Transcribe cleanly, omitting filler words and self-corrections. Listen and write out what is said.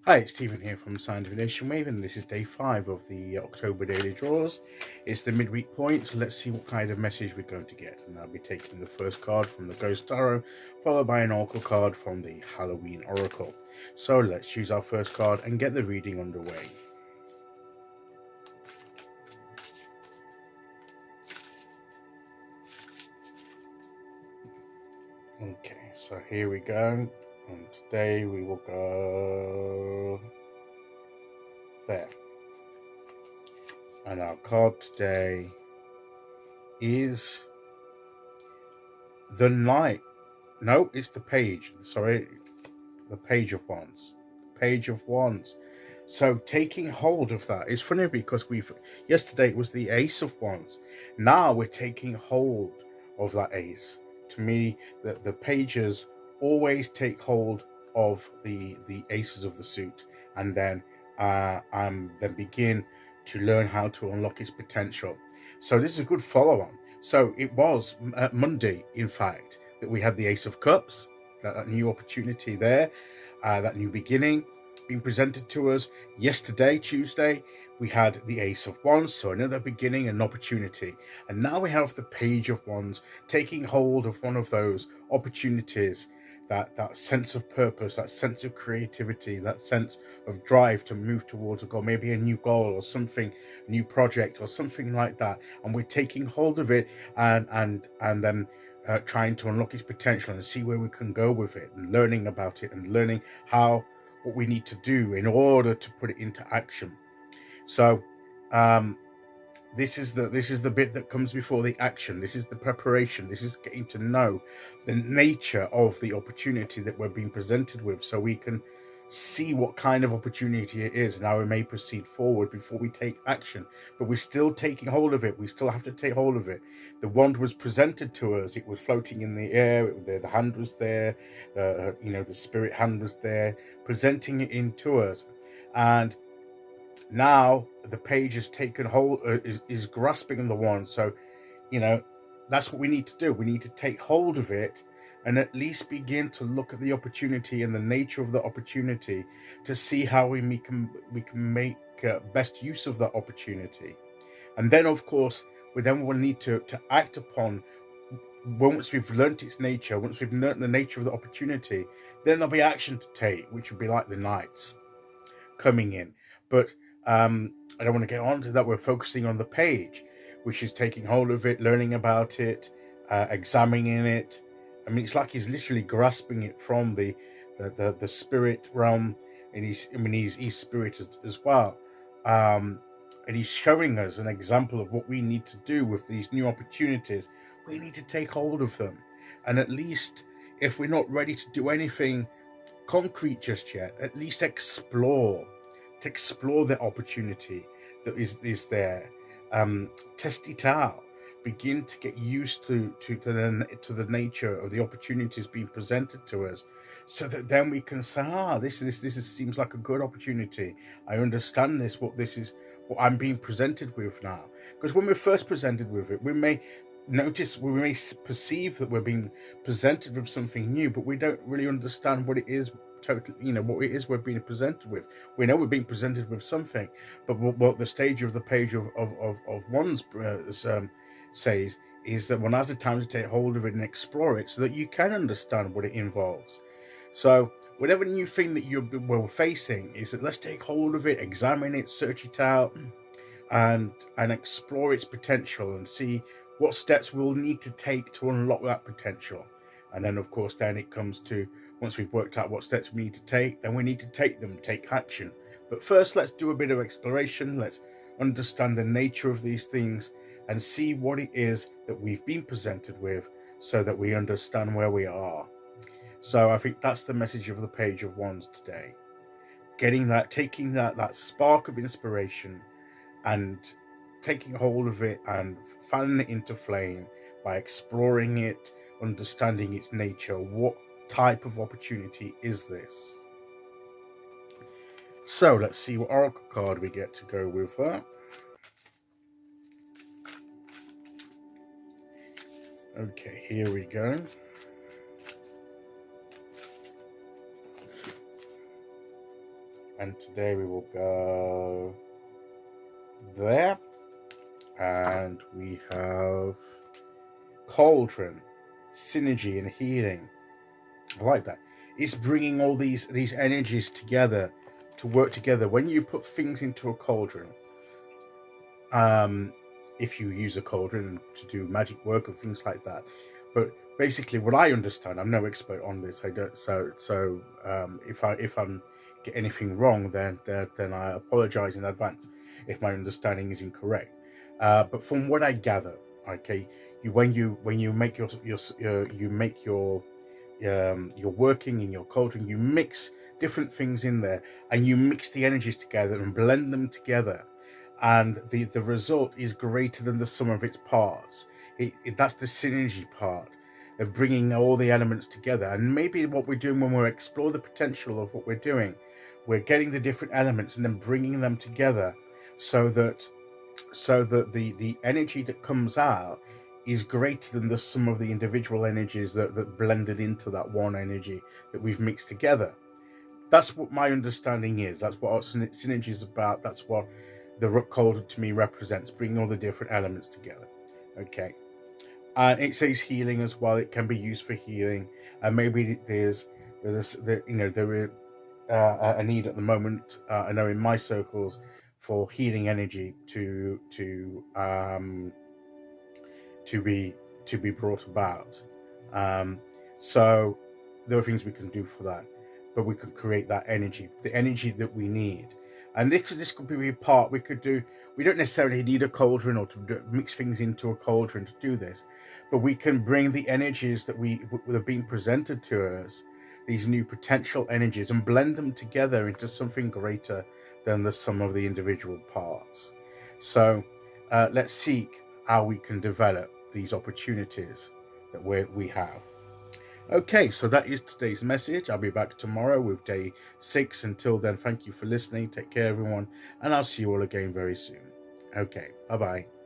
Hi, it's Stephen here from Sign Divination Wave, and this is day 5 of the October daily draws. It's the midweek point, so let's see what kind of message we're going to get. And I'll be taking the first card from the Ghost Tarot, followed by an Oracle card from the Halloween Oracle. So let's choose our first card and get the reading underway. Okay, so here we go, and today we will go there. And our card today is the Knight. No, it's the Page. Sorry, the Page of Wands. Page of Wands. So taking hold of that is funny because yesterday it was the Ace of Wands. Now we're taking hold of that Ace. To me, the pages always take hold of the aces of the suit, and then begin to learn how to unlock its potential. So this is a good follow-on. So it was Monday, in fact, that we had the Ace of Cups, that new opportunity there, that new beginning being presented to us. Yesterday, Tuesday, we had the Ace of Wands, so another beginning and opportunity. And now we have the Page of Wands taking hold of one of those opportunities, that sense of purpose, that sense of creativity, that sense of drive to move towards a goal, maybe a new goal or something, a new project or something like that. And we're taking hold of it and then trying to unlock its potential and see where we can go with it, and learning about it and learning what we need to do in order to put it into action. So this is the bit that comes before the action. This is the preparation. This is getting to know the nature of the opportunity that we're being presented with, so we can see what kind of opportunity it is and how we may proceed forward before we take action. But we're still taking hold of it. We still have to take hold of it. The wand was presented to us. It was floating in the air. The hand was there. The spirit hand was there, presenting it into us. And now the page has taken hold, is grasping the wand. So that's what we need to do. We need to take hold of it and at least begin to look at the opportunity and the nature of the opportunity to see how we can make best use of that opportunity. And then of course we will need to act upon, once we've learnt its nature, once we've learnt the nature of the opportunity, then there'll be action to take, which would be like the knights coming in. But I don't want to get on to that. We're focusing on the page, which is taking hold of it, learning about it, examining it. I mean, it's like he's literally grasping it from the spirit realm, and he's spirit as well, and he's showing us an example of what we need to do with these new opportunities. We need to take hold of them, and at least, if we're not ready to do anything concrete just yet, at least explore the opportunity that is there. Test it out. Begin to get used to the nature of the opportunities being presented to us, so that then we can say, this seems like a good opportunity. I understand this. What I'm being presented with now. Because when we're first presented with it, we may perceive that we're being presented with something new, but we don't really understand what it is what it is we're being presented with. We know we're being presented with something, but what the stage of the Page of Wands says is that one has the time to take hold of it and explore it, so that you can understand what it involves. So whatever new thing that we're facing, is that let's take hold of it, examine it, search it out, and explore its potential, and see what steps we'll need to take to unlock that potential. And then of course then it comes to, once we've worked out what steps we need to take, then we need to take action. But first, let's do a bit of exploration. Let's understand the nature of these things and see what it is that we've been presented with, so that we understand where we are. So I think that's the message of the Page of Wands today. Taking that spark of inspiration and taking hold of it and fanning it into flame by exploring it, understanding its nature. What type of opportunity is this? So let's see what oracle card we get to go with that. Okay, here we go. and today we will go there, and we have cauldron, synergy and healing. I like that. It's bringing all these energies together to work together. When you put things into a cauldron, if you use a cauldron to do magic work and things like that, but basically, what I understand, I'm no expert on this. I don't. So if I'm get anything wrong, then I apologize in advance if my understanding is incorrect. But from what I gather, okay, when you make you're working in your cauldron, you mix different things in there, and you mix the energies together and blend them together, and the result is greater than the sum of its parts. That's the synergy part of bringing all the elements together. And maybe what we're doing when we explore the potential of what we're doing, we're getting the different elements and then bringing them together so that the energy that comes out is greater than the sum of the individual energies that blended into that one energy that we've mixed together. That's what my understanding is. That's what synergy is about. That's what the cauldron to me represents, bringing all the different elements together. Okay. And it says healing as well. It can be used for healing, and maybe there is a need at the moment. I know in my circles for healing energy to be brought about. So there are things we can do for that, but we can create that energy, the energy that we need. And this could be a part we could do. We don't necessarily need a cauldron or to mix things into a cauldron to do this, but we can bring the energies that are being presented to us, these new potential energies, and blend them together into something greater than the sum of the individual parts. So let's seek how we can develop these opportunities that we have. Okay, so that is today's message. I'll be back tomorrow with day 6. Until then, thank you for listening. Take care, everyone, and I'll see you all again very soon. Okay, bye-bye.